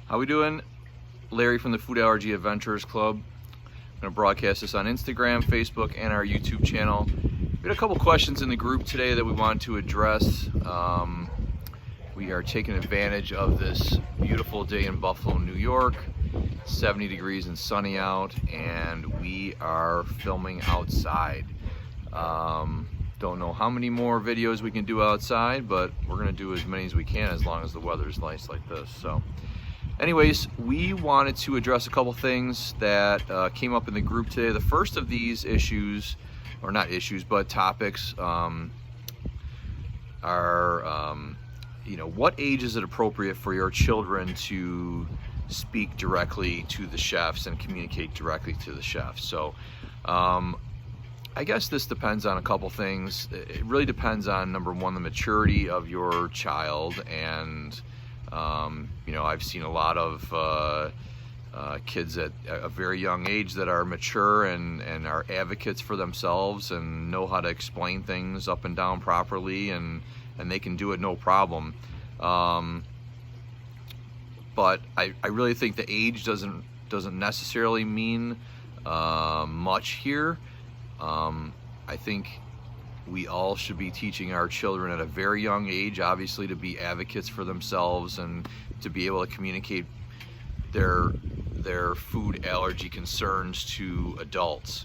How we doing? Larry from the Food Allergy Adventurers Club. I'm going to broadcast this on Instagram, Facebook, and our YouTube channel. We had a couple questions in the group today that we wanted to address. We are taking advantage of this beautiful day in Buffalo, New York. 70 degrees and sunny out, and we are filming outside. Don't know how many more videos we can do outside, but we're going to do as many as we can as long as the weather's nice like this. So anyways, we wanted to address a couple things that came up in the group today. The first of these issues, or not issues, but topics, are what age is it appropriate for your children to speak directly to the chefs and communicate directly to the chefs? So I guess this depends on a couple things. It really depends on, number one, the maturity of your child. And I've seen a lot of kids at a very young age that are mature and are advocates for themselves and know how to explain things up and down properly, and they can do it no problem. But I really think the age doesn't necessarily mean much here. I think we all should be teaching our children at a very young age, obviously, to be advocates for themselves and to be able to communicate their food allergy concerns to adults.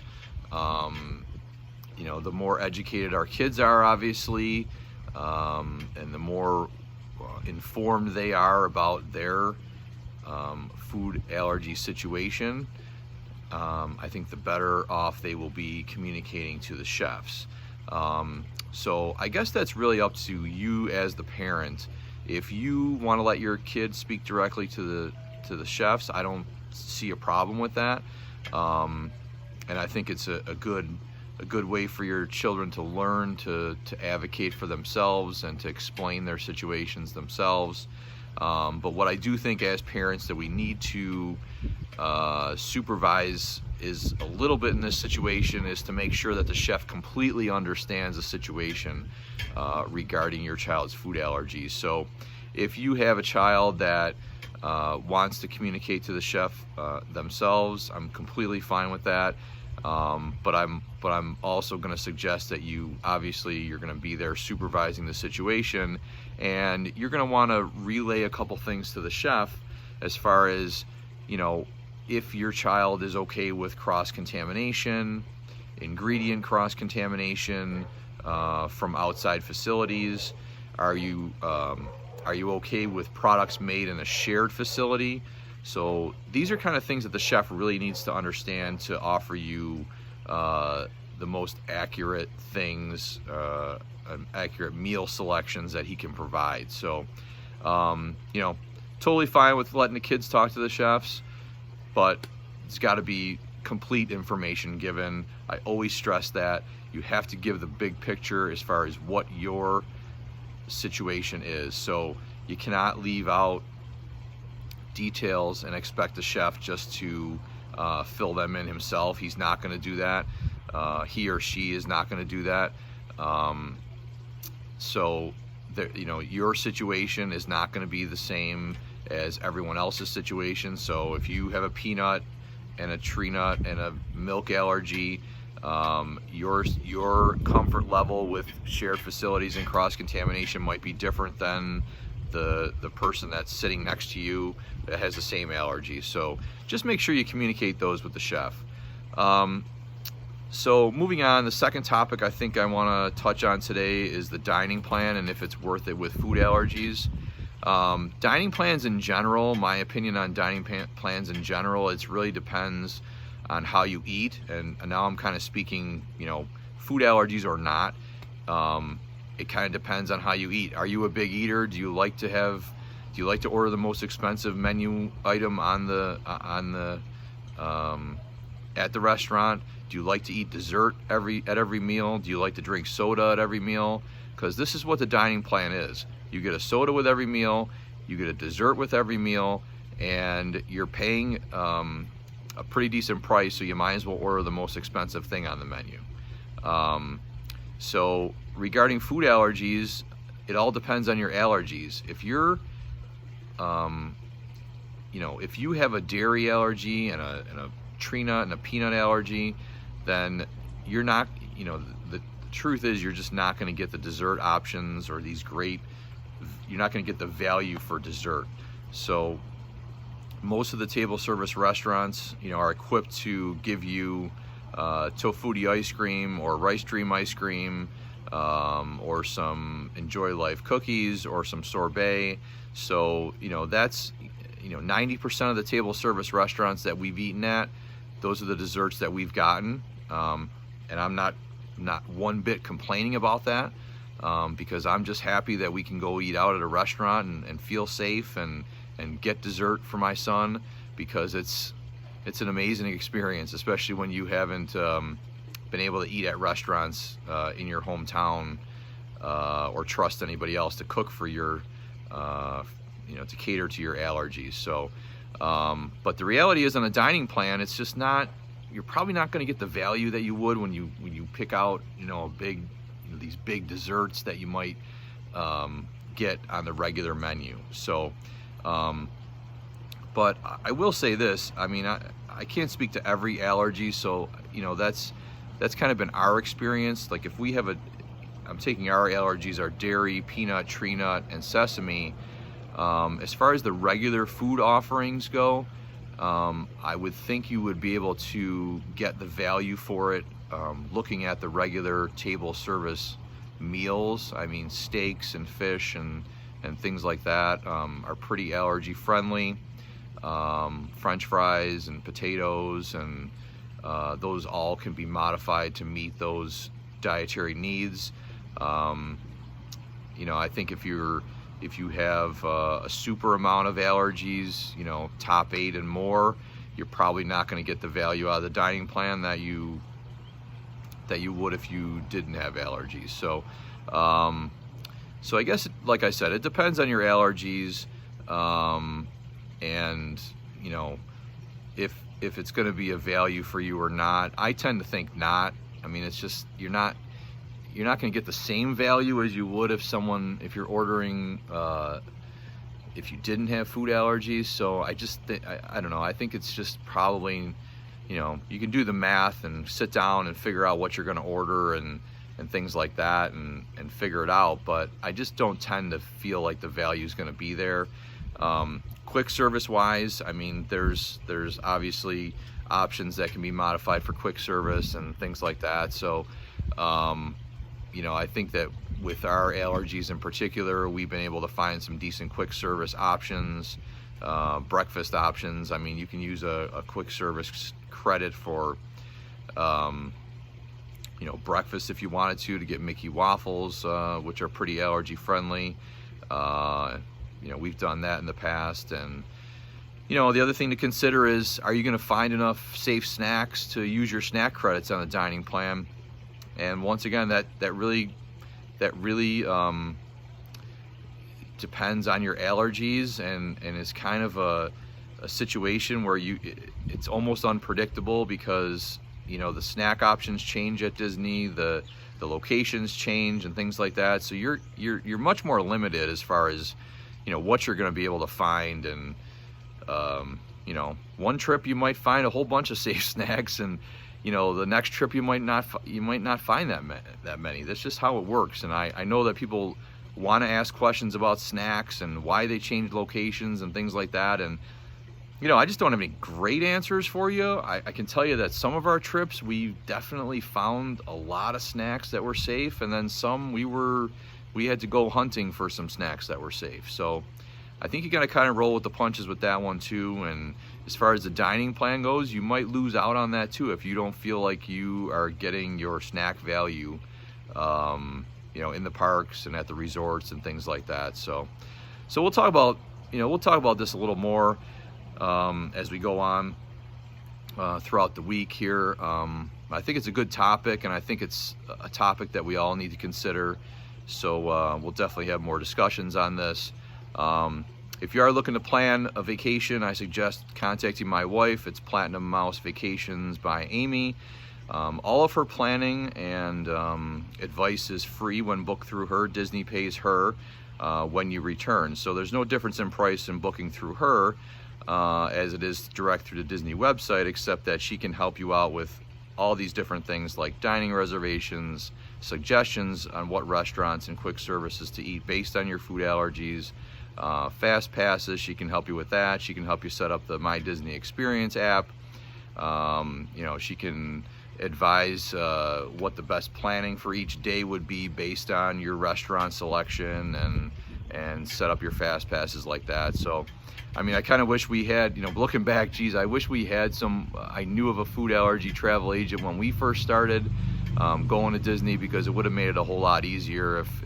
The more educated our kids are, obviously, and the more informed they are about their food allergy situation, I think the better off they will be communicating to the chefs. So I guess that's really up to you as the parent. If you want to let your kids speak directly to the chefs, I don't see a problem with that. And I think it's a good way for your children to learn to advocate for themselves and to explain their situations themselves. But what I do think as parents that we need to supervise is a little bit in this situation is to make sure that the chef completely understands the situation regarding your child's food allergies. So if you have a child that wants to communicate to the chef themselves, I'm completely fine with that. But I'm also going to suggest that you're going to be there supervising the situation, and you're going to want to relay a couple things to the chef as far as, if your child is okay with cross-contamination, ingredient cross-contamination from outside facilities. Are you okay with products made in a shared facility? So these are kind of things that the chef really needs to understand to offer you the most accurate things, accurate meal selections that he can provide. So, totally fine with letting the kids talk to the chefs, but it's got to be complete information given. I always stress that you have to give the big picture as far as what your situation is. So you cannot leave out details and expect the chef just to fill them in himself. He's not going to do that. He or she is not going to do that. Your situation is not going to be the same as everyone else's situation. So if you have a peanut and a tree nut and a milk allergy, your comfort level with shared facilities and cross-contamination might be different than the person that's sitting next to you that has the same allergy. So just make sure you communicate those with the chef. So moving on, the second topic I think I want to touch on today is the dining plan and if it's worth it with food allergies. Dining plans in general, my opinion on dining plans in general, it really depends on how you eat. And now I'm kind of speaking, food allergies or not. It kind of depends on how you eat. Are you a big eater? Do you like to order the most expensive menu item at the restaurant? Do you like to eat dessert at every meal? Do you like to drink soda at every meal? Because this is what the dining plan is. You get a soda with every meal, you get a dessert with every meal, and you're paying a pretty decent price, so you might as well order the most expensive thing on the menu. So regarding food allergies, it all depends on your allergies. If you're if you have a dairy allergy and a tree nut and a peanut allergy, then you're not, the truth is you're just not going to get the dessert options or you're not going to get the value for dessert. So most of the table service restaurants, are equipped to give you tofutti ice cream or rice dream ice cream, or some Enjoy Life cookies or some sorbet. So that's 90% of the table service restaurants that we've eaten at, those are the desserts that we've gotten, and I'm not one bit complaining about that, because I'm just happy that we can go eat out at a restaurant and feel safe and get dessert for my son, because it's an amazing experience, especially when you haven't been able to eat at restaurants in your hometown, or trust anybody else to cook for your to cater to your allergies. So but the reality is, on a dining plan, it's just not, you're probably not going to get the value that you would when you pick out these big desserts that you might get on the regular menu. So but I will say this, I can't speak to every allergy, so that's kind of been our experience. Like, if we have I'm taking our allergies, our dairy, peanut, tree nut, and sesame. As far as the regular food offerings go, I would think you would be able to get the value for it looking at the regular table service meals. Steaks and fish and things like that are pretty allergy friendly. French fries and potatoes, and those all can be modified to meet those dietary needs. I think if you have a super amount of allergies, top 8 and more, you're probably not going to get the value out of the dining plan that you would if you didn't have allergies. So I guess, like I said, it depends on your allergies, and if it's going to be a value for you or not. I tend to think not. It's just, you're not going to get the same value as you would if you're ordering if you didn't have food allergies. So I don't know, I think it's just probably, you can do the math and sit down and figure out what you're going to order and things like that, and figure it out. But I just don't tend to feel like the value is going to be there. Quick service wise, there's obviously options that can be modified for quick service and things like that. So I think that with our allergies in particular, we've been able to find some decent quick service options, breakfast options. You can use a quick service credit for breakfast if you wanted to get Mickey waffles, which are pretty allergy friendly. We've done that in the past. And the other thing to consider is, are you going to find enough safe snacks to use your snack credits on a dining plan? And once again, that really depends on your allergies, and is kind of a situation where it's almost unpredictable, because the snack options change at Disney, the locations change and things like that. So you're much more limited as far as what you're going to be able to find. And one trip you might find a whole bunch of safe snacks, and the next trip you might not find that many. That's just how it works. And I know that people want to ask questions about snacks and why they change locations and things like that, and I just don't have any great answers for you. I can tell you that some of our trips, we definitely found a lot of snacks that were safe, and then some we had to go hunting for some snacks that were safe. So I think you got to kind of roll with the punches with that one too. And as far as the dining plan goes, you might lose out on that too if you don't feel like you are getting your snack value, in the parks and at the resorts and things like that. So we'll talk about this a little more as we go on throughout the week here. I think it's a good topic, and I think it's a topic that we all need to consider. So we'll definitely have more discussions on this. If you are looking to plan a vacation, I suggest contacting my wife. It's Platinum Mouse Vacations by Amy. All of her planning and advice is free when booked through her. Disney pays her when you return. So there's no difference in price in booking through her. as it is direct through the Disney website, except that she can help you out with all these different things like dining reservations, suggestions on what restaurants and quick services to eat based on your food allergies, fast passes. She can help you with that. She can help you set up the My Disney Experience app. You know, she can advise what the best planning for each day would be based on your restaurant selection, and set up your fast passes like that. So I mean, I kind of wish we had, you know, looking back, geez, I wish we had I knew of a food allergy travel agent when we first started going to Disney, because it would have made it a whole lot easier if,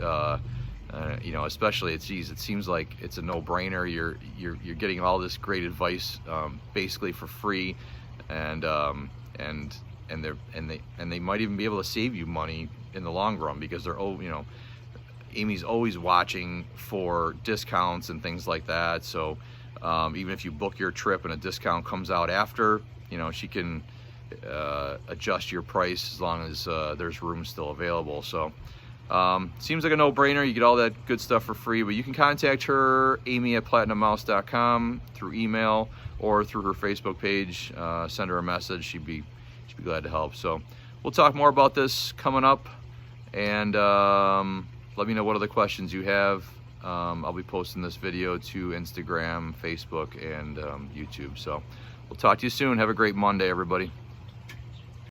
you know, especially it seems like it's a no-brainer. You're getting all this great advice basically for free, and they might even be able to save you money in the long run, because they're, you know, Amy's always watching for discounts and things like that. So even if you book your trip and a discount comes out after, you know, she can adjust your price as long as there's room still available. So seems like a no-brainer. You get all that good stuff for free, but you can contact her, amy@platinummouse.com, through email or through her Facebook page. Send her a message. She'd be glad to help. So we'll talk more about this coming up, and let me know what other questions you have. I'll be posting this video to Instagram, Facebook, and YouTube. So we'll talk to you soon. Have a great Monday, everybody.